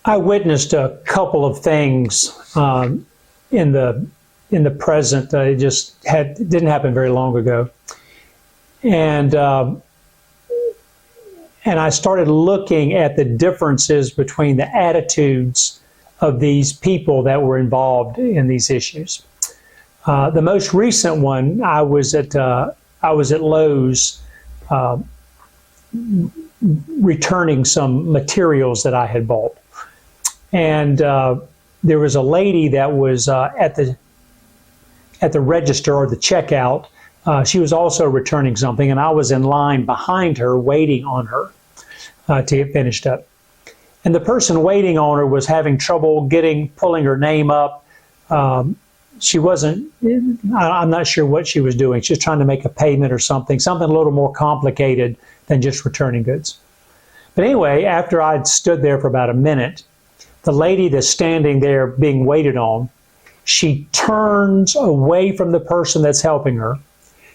I witnessed a couple of things in the present. It just didn't happen very long ago, and I started looking at the differences between the attitudes of these people that were involved in these issues. The most recent one, I was at Lowe's returning some materials that I had bought. And there was a lady that was at the register or the checkout. She was also returning something, and I was in line behind her, waiting on her to get finished up. And the person waiting on her was having trouble pulling her name up. She wasn't, I'm not sure what she was doing. She was trying to make a payment or something a little more complicated than just returning goods. But anyway, after I'd stood there for about a minute, the lady that's standing there being waited on, she turns away from the person that's helping her.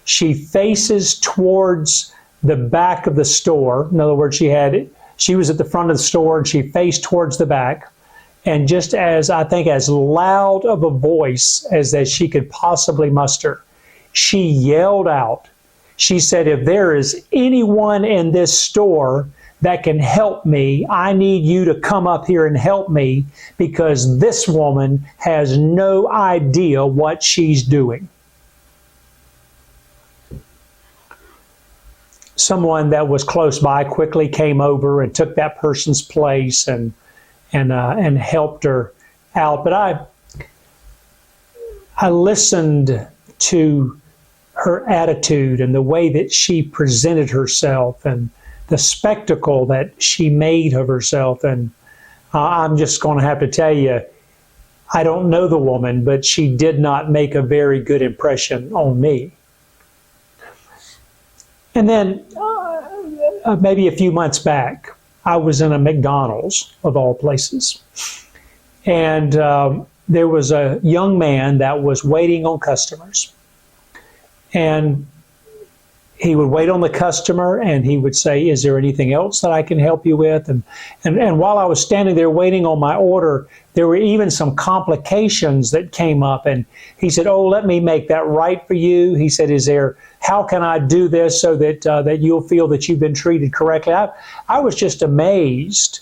She faces towards the back of the store. In other words, she was at the front of the store and she faced towards the back. And just as loud of a voice as that she could possibly muster, she yelled out. She said, "If there is anyone in this store that can help me, I need you to come up here and help me, because this woman has no idea what she's doing." Someone that was close by quickly came over and took that person's place and helped her out. But I listened to her attitude and the way that she presented herself and the spectacle that she made of herself. And I'm just going to have to tell you, I don't know the woman, but she did not make a very good impression on me. And then maybe a few months back, I was in a McDonald's, of all places. And there was a young man that was waiting on customers. And he would wait on the customer and he would say, "Is there anything else that I can help you with?" And while I was standing there waiting on my order, there were even some complications that came up. And he said, "Oh, let me make that right for you." He said, "How can I do this so that you'll feel that you've been treated correctly?" I was just amazed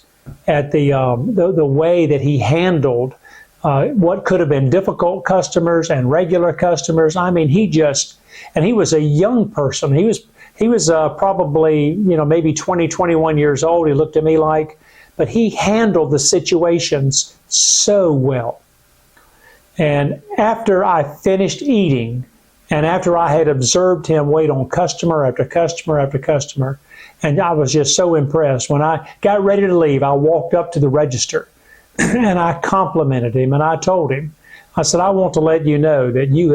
at the way that he handled what could have been difficult customers and regular customers. I mean, and he was a young person. He was probably, maybe 20, 21 years old. He looked at me like, but he handled the situations so well. And after I finished eating, and after I had observed him wait on customer after customer after customer, and I was just so impressed, when I got ready to leave, I walked up to the register and I complimented him and I told him, I said, "I want to let you know that you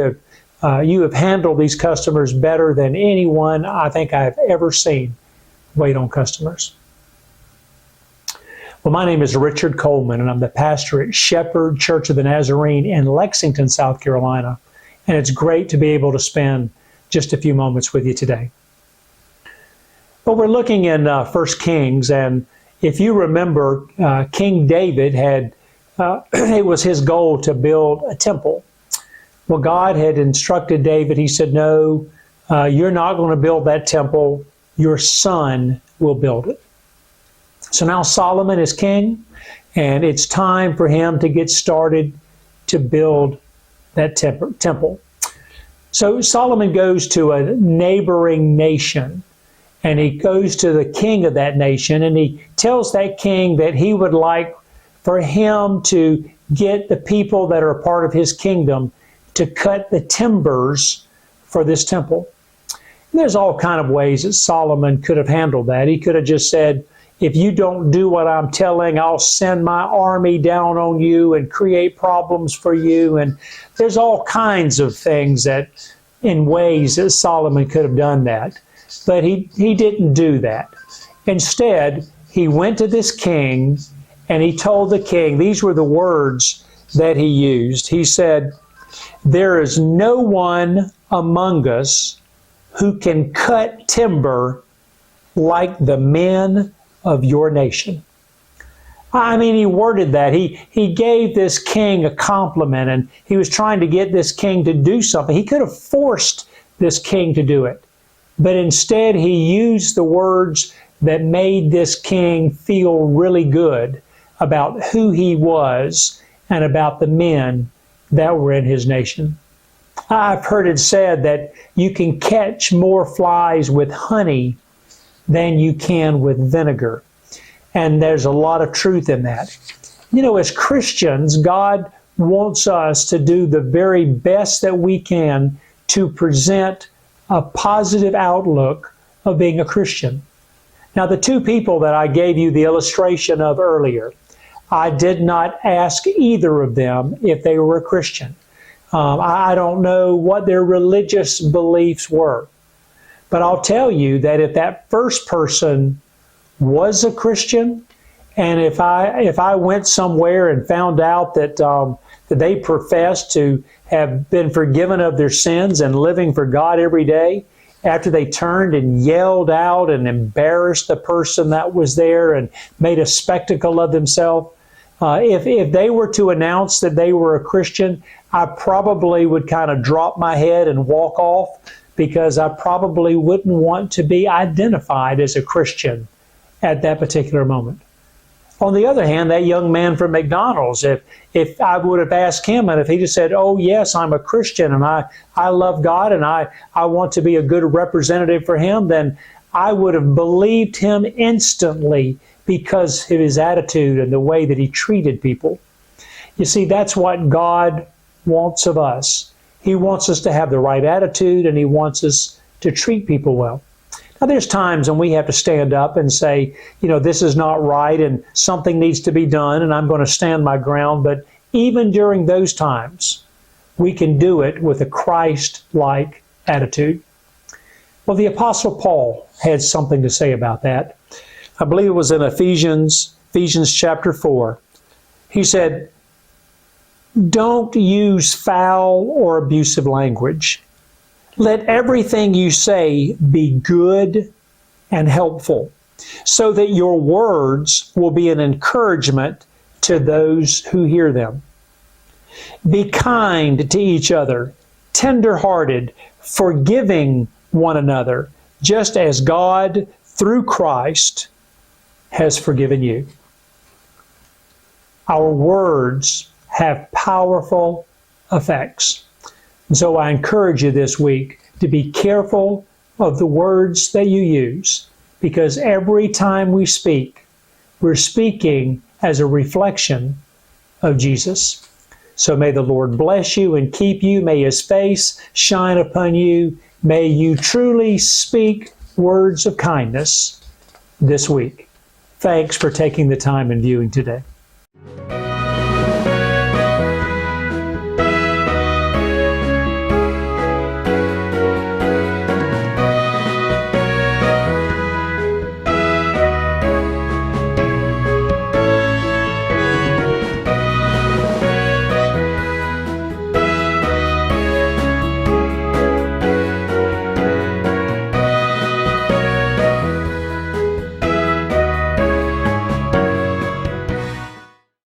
have handled these customers better than anyone I think I've ever seen wait on customers." Well, my name is Richard Coleman, and I'm the pastor at Shepherd Church of the Nazarene in Lexington, South Carolina. And it's great to be able to spend just a few moments with you today. But we're looking in 1 Kings, and if you remember, King David it was his goal to build a temple. Well, God had instructed David. He said, "No, you're not going to build that temple. Your son will build it." So now Solomon is king, and it's time for him to get started to build that temple. So Solomon goes to a neighboring nation, and he goes to the king of that nation, and he tells that king that he would like for him to get the people that are a part of his kingdom to cut the timbers for this temple. And there's all kind of ways that Solomon could have handled that. He could have just said, "If you don't do what I'm telling, I'll send my army down on you and create problems for you." And there's all kinds of things in ways that Solomon could have done that. But he didn't do that. Instead, he went to this king and he told the king, these were the words that he used. He said, "There is no one among us who can cut timber like the men of your nation." I mean, he worded that. He gave this king a compliment, and he was trying to get this king to do something. He could have forced this king to do it, but instead he used the words that made this king feel really good about who he was and about the men that were in his nation. I've heard it said that you can catch more flies with honey than you can with vinegar. And there's a lot of truth in that. You know, as Christians, God wants us to do the very best that we can to present a positive outlook of being a Christian. Now, the two people that I gave you the illustration of earlier, I did not ask either of them if they were a Christian. I don't know what their religious beliefs were. But I'll tell you that if that first person was a Christian, and if I went somewhere and found out that that they professed to have been forgiven of their sins and living for God every day, after they turned and yelled out and embarrassed the person that was there and made a spectacle of themselves, if they were to announce that they were a Christian, I probably would kind of drop my head and walk off, because I probably wouldn't want to be identified as a Christian at that particular moment. On the other hand, that young man from McDonald's, if I would have asked him, and if he just said, oh yes, I'm a Christian and I love God and I want to be a good representative for Him, then I would have believed him instantly because of his attitude and the way that he treated people. You see, that's what God wants of us. He wants us to have the right attitude, and He wants us to treat people well. Now, there's times when we have to stand up and say, you know, this is not right and something needs to be done, and I'm going to stand my ground. But even during those times, we can do it with a Christ-like attitude. Well, the Apostle Paul had something to say about that. I believe it was in Ephesians chapter 4. He said, don't use foul or abusive language. Let everything you say be good and helpful, so that your words will be an encouragement to those who hear them. Be kind to each other, tender-hearted, forgiving one another, just as God, through Christ, has forgiven you. Our words have powerful effects. And so I encourage you this week to be careful of the words that you use, because every time we speak, we're speaking as a reflection of Jesus. So may the Lord bless you and keep you. May His face shine upon you. May you truly speak words of kindness this week. Thanks for taking the time and viewing today.